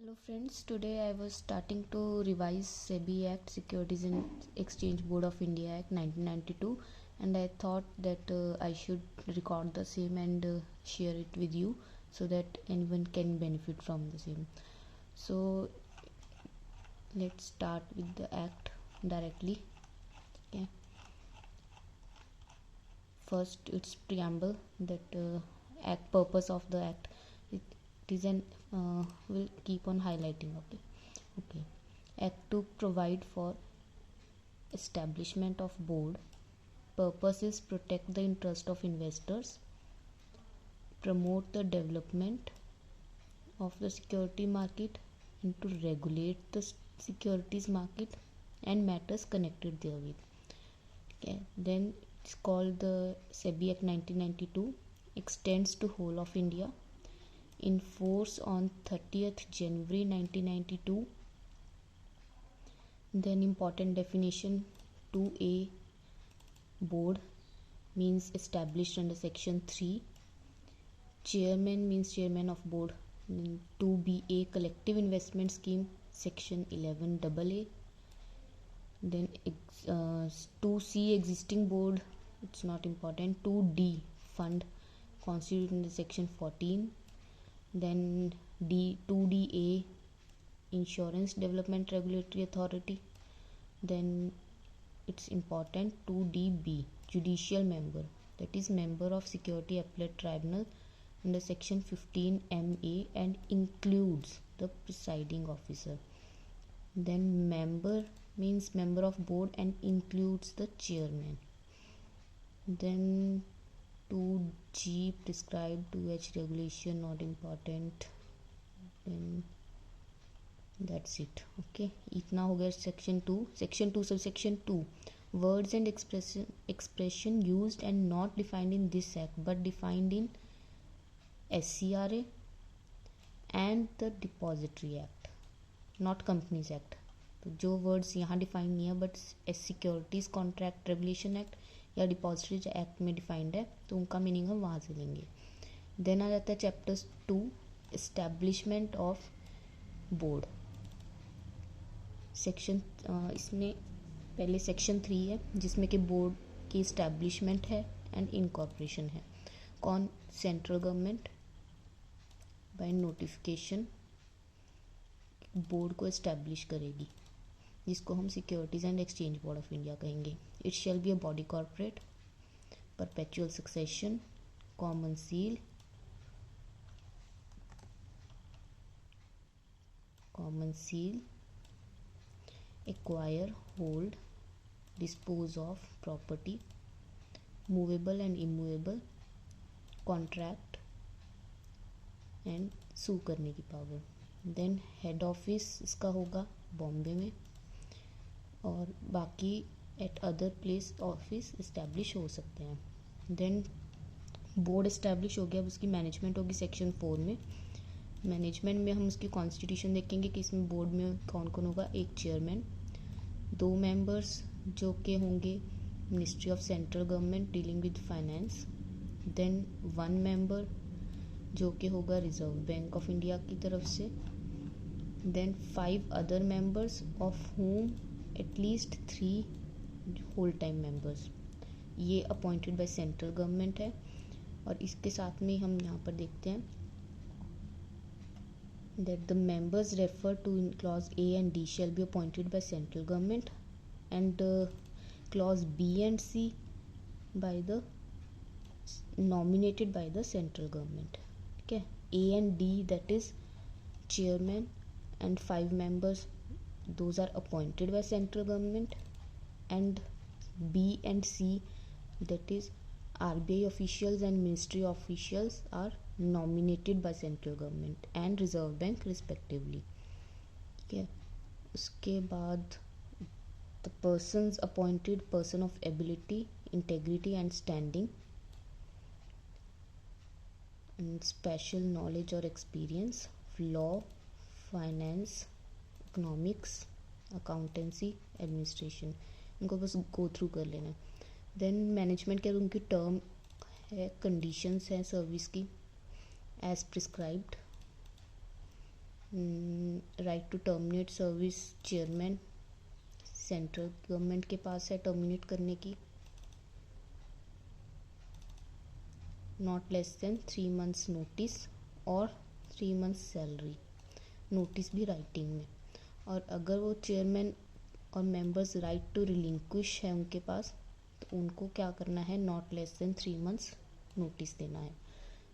Hello friends, today I was starting to revise SEBI Act, Securities and Exchange Board of India Act 1992, and I thought that I should record the same and share it with you so that anyone can benefit from the same. So let's start with the act directly. Okay. First, its preamble, that act purpose of the act. It is an will keep on highlighting. Okay. Act to provide for establishment of board. Purpose is protect the interest of investors, promote the development of the security market, and to regulate the securities market and matters connected therewith. Okay. Then it's called the SEBI Act 1992, extends to whole of India, in force on 30th January 1992. Then important definition: 2A board means established under section 3. Chairman means chairman of board. 2BA collective investment scheme section 11AA. Then 2C existing board, it's not important. 2D fund constituted under section 14. Then 2DA insurance development regulatory authority. Then it's important 2DB judicial member, that is member of security appellate tribunal under section 15MA and includes the presiding officer. Then member means member of board and includes the chairman. Then 2G prescribed, 2H regulation not important. Then that's it. Okay, इतना हो गया section 2. Section 2 subsection 2, words and expression used and not defined in this act but defined in SCRA and the Depository Act, not Companies Act. तो जो words यहाँ defined नहीं है but securities contract regulation act या depository act में defined है तो उनका मीनिंग हम वहाँ से लेंगे. देन आ जाता है chapters 2, establishment of board. Section इसमें पहले सेक्शन 3 है जिसमें कि बोर्ड की इस्टेब्लिशमेंट है एंड इनकॉर्पोरेशन है. कौन? Central government by notification board को इस्टेब्लिश करेगी, जिसको हम securities and exchange board of India कहेंगे. It shall be a body corporate, perpetual succession, common seal, acquire, hold, dispose of property, movable and immovable, contract and sue करने की power. Then head office इसका होगा बॉम्बे में और बाकी eight other place office establish हो सकते हैं. देन बोर्ड इस्टेब्लिश हो गया, अब उसकी मैनेजमेंट होगी सेक्शन 4 में. मैनेजमेंट में हम उसकी कॉन्स्टिट्यूशन देखेंगे कि इसमें बोर्ड में कौन कौन होगा. एक चेयरमैन, 2 मेंबर्स जो के होंगे ministry of central government dealing with finance. Then 1 member जो कि होगा रिजर्व बैंक ऑफ इंडिया की तरफ से. Then 5 other members of home at least 3 whole time members. ये अपॉइंटेड बाय सेंट्रल गवर्नमेंट है. और इसके साथ में हम यहाँ पर देखते हैं that the members referred to in clause A and D shall be appointed by central government and clause B and C by the nominated by the central government. Okay, A and D, that is chairman and 5 members, those are appointed by central government, and B and C, that is RBI officials and ministry officials, are nominated by central government and reserve bank respectively. Okay, उसके बाद the persons appointed, person of ability, integrity and standing and special knowledge or experience of law, finance, economics, accountancy, administration. इनको बस go through कर लेना. Then management के उनकी term है, conditions हैं सर्विस की as prescribed. Right to terminate service chairman central government के पास है टर्मिनेट करने की, not less than 3 months notice और 3 months सैलरी, नोटिस भी राइटिंग में। और अगर वो चेयरमैन और मेंबर्स राइट टू रिलिंक्विश है उनके पास, तो उनको क्या करना है, not less than 3 months notice देना है।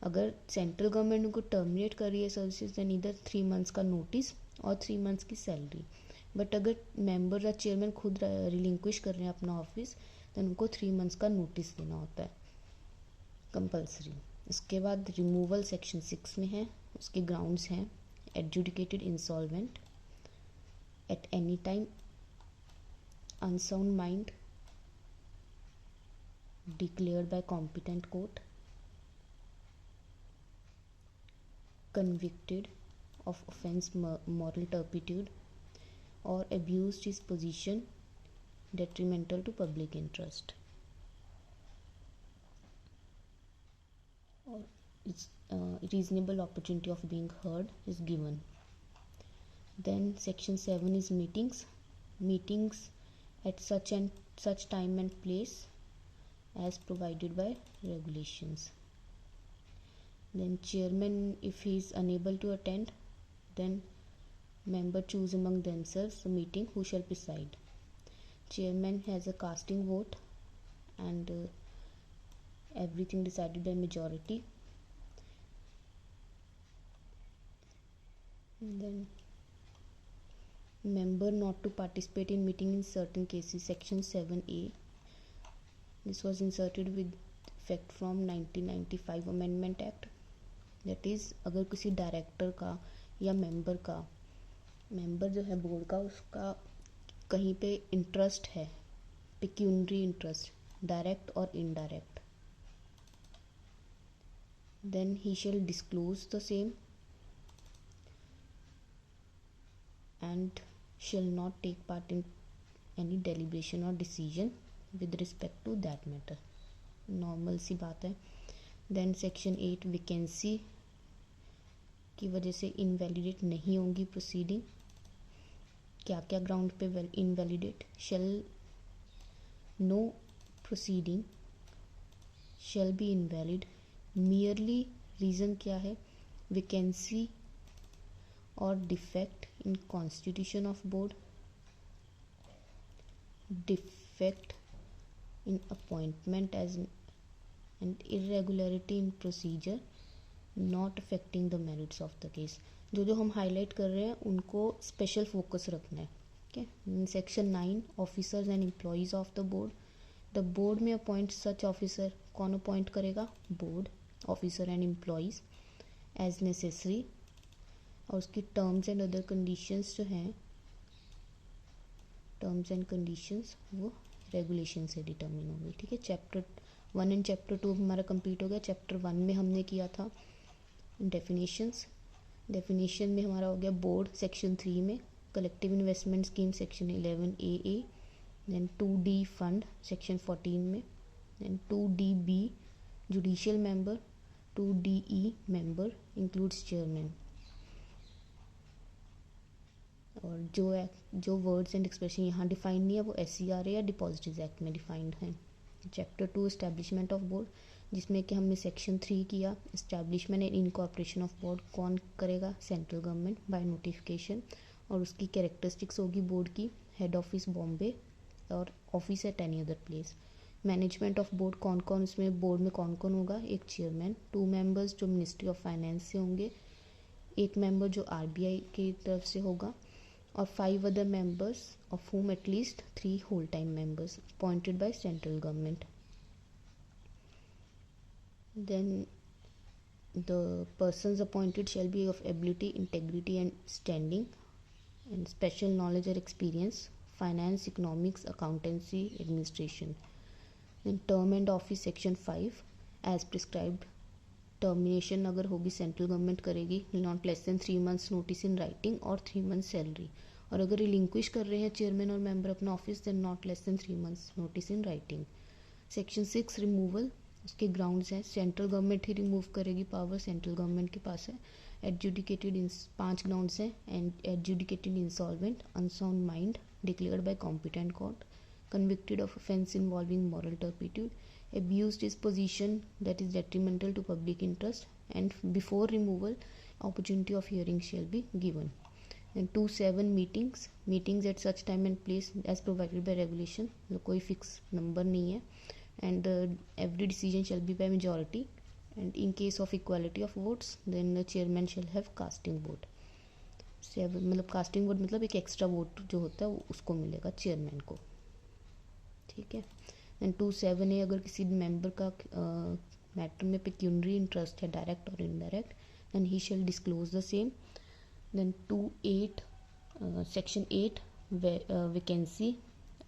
अगर सेंट्रल गवर्नमेंट उनको टर्मिनेट कर रही है सर्विसेज, देन इधर 3 months का नोटिस और 3 months की सैलरी। बट अगर मेंबर या चेयरमैन खुद रिलिंक्विश कर रहे हैं अपना ऑफिस, देन उनको 3 months का नोटिस देना होता है कंपल्सरी। उसके बाद रिमूवल सेक्शन 6 में है, उसके ग्राउंड्स हैं adjudicated insolvent at any time, unsound mind declared by competent court, convicted of offense moral turpitude or abused his position detrimental to public interest, or reasonable opportunity of being heard is given. Then section 7 is meetings at such time and place as provided by regulations. Then chairman, if he is unable to attend, then member choose among themselves the meeting who shall preside. Chairman has a casting vote and everything decided by majority. And then member not to participate in meeting in certain cases, section 7A. This was inserted with effect from 1995 Amendment Act. That is, अगर किसी director का या member जो है board का, उसका कहीं पे इंटरेस्ट है, पिक्यूनरी इंटरेस्ट, डायरेक्ट और indirect, then he shall disclose the same and shall not take part in any deliberation or decision with respect to that matter. Normal सी बात है। देन सेक्शन 8 वैकेंसी की वजह से इनवैलिडेट नहीं होंगी प्रोसीडिंग। क्या क्या ग्राउंड पे invalidate, shall no proceeding shall be invalid merely, reason क्या है, वैकेंसी और defect in constitution of board, defect in appointment as and irregularity in procedure not affecting the merits of the case। जो हम highlight कर रहे हैं उनको special focus रखना है। Okay, section 9 officers and employees of the board. The board में appoint such officer, कौन अपॉइंट करेगा, board officer and employees as necessary, और उसकी टर्म्स एंड अदर कंडीशंस जो हैं, टर्म्स एंड कंडीशंस वो रेगुलेशन से डिटर्मिन होगी। ठीक है, चैप्टर 1 एंड चैप्टर 2 हमारा कंप्लीट हो गया। चैप्टर 1 में हमने किया था डेफिनेशंस, डेफिनेशन में हमारा हो गया बोर्ड सेक्शन 3 में, collective investment scheme section 11AA, then 2D fund section 14 में, then 2DB judicial member, 2DE member includes chairman. और जो वर्ड्स एंड एक्सप्रेशन यहाँ डिफाइन नहीं है वो SCRA या डिपॉजिटरीज एक्ट में डिफाइंड है। चैप्टर 2 एस्टैब्लिशमेंट ऑफ बोर्ड, जिसमें कि हमने सेक्शन 3 किया establishment and incorporation of board कौन करेगा, सेंट्रल गवर्नमेंट बाय नोटिफिकेशन, और उसकी कैरेक्टरिस्टिक्स होगी बोर्ड की, हेड ऑफिस बॉम्बे और office at any other place. Management of board कौन कौन उसमें बोर्ड में कौन कौन होगा, एक चेयरमैन, 2 मेंबर्स जो मिनिस्ट्री ऑफ फाइनेंस से होंगे, 1 मेंबर जो RBI की तरफ से होगा, और 5 other members of whom at least 3 whole-time members appointed by central government. Then the persons appointed shall be of ability, integrity and standing and special knowledge or experience, finance, economics, accountancy, administration. Then term and office section 5 as prescribed, termination अगर होगी central government करेगी, not less than 3 months notice in writing और 3 months salary. और अगर relinquish कर रहे हैं chairman और मेंबर अपना office, then not less than 3 months notice in writing. Section 6 removal, उसके ग्राउंड्स हैं, सेंट्रल गवर्नमेंट ही रिमूव करेगी, पावर सेंट्रल गवर्नमेंट के पास है, एडजुडिकेटेड इन 5 ग्राउंड्स हैं, and adjudicated insolvent, unsound mind declared by competent court, convicted of offence involving moral turpitude, abused his position that is detrimental to public interest, and before removal opportunity of hearing shall be given. And 2-7 meetings at such time and place as provided by regulation, मतलब कोई fix number नहीं है, and every decision shall be by majority, and in case of equality of votes then the chairman shall have casting vote. 7 मतलब casting vote मतलब एक extra vote जो होता है उसको मिलेगा चेयरमैन को, ठीक है। देन 2-7A अगर किसी मेंबर का मैटर में पेक्यूनरी इंटरेस्ट है डायरेक्ट और indirect, then he shall disclose the same. Then 2-8 section 8 vacancy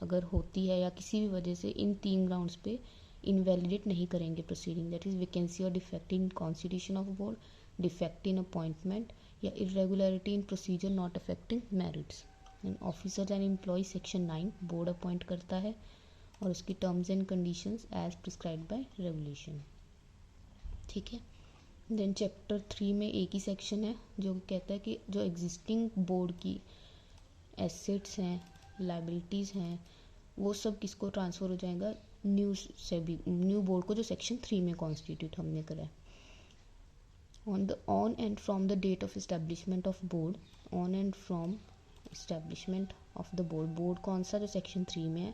अगर होती है या किसी भी वजह से इन 3 ग्राउंड्स पे इनवैलिडेट नहीं करेंगे प्रोसीडिंग, दैट इज वैकेंसी और defect in constitution of board, defect in appointment या irregularity in procedure not affecting merits. And officers and employ section 9 board appoint करता है और उसकी terms and conditions as prescribed by regulation, ठीक है। Then chapter 3 में एक ही सेक्शन है जो कहता है कि जो एग्जिस्टिंग बोर्ड की एसेट्स हैं, लाइबिलिटीज़ हैं, वो सब किसको ट्रांसफ़र हो जाएगा, न्यू बोर्ड को जो सेक्शन 3 में कॉन्स्टिट्यूट हमने करा है। On and from the date of establishment of board, on and from establishment of the board कौन सा, जो सेक्शन 3 में है।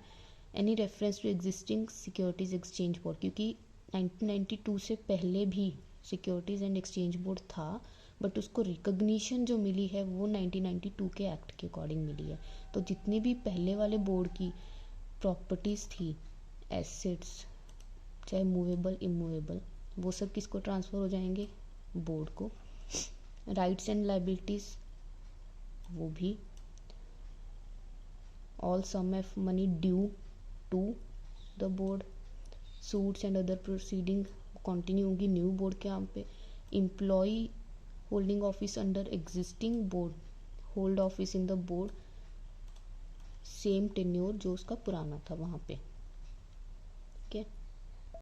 Any reference to existing securities exchange board, क्योंकि 1992 से पहले भी सिक्योरिटीज़ एंड एक्सचेंज बोर्ड था, बट उसको रिकग्निशन जो मिली है वो 1992 के एक्ट के अकॉर्डिंग मिली है। तो जितने भी पहले वाले बोर्ड की प्रॉपर्टीज़ थी, एसेट्स, चाहे मूवेबल इमूवेबल, वो सब किसको ट्रांसफ़र हो जाएंगे, बोर्ड को। राइट्स एंड लाइबिलिटीज़ वो भी, all sum of money due to the board, suits and other proceeding continue होगी न्यू बोर्ड के यहाँ पे। Employ holding office under existing board hold office in the board same tenure जो उसका पुराना था वहाँ पे।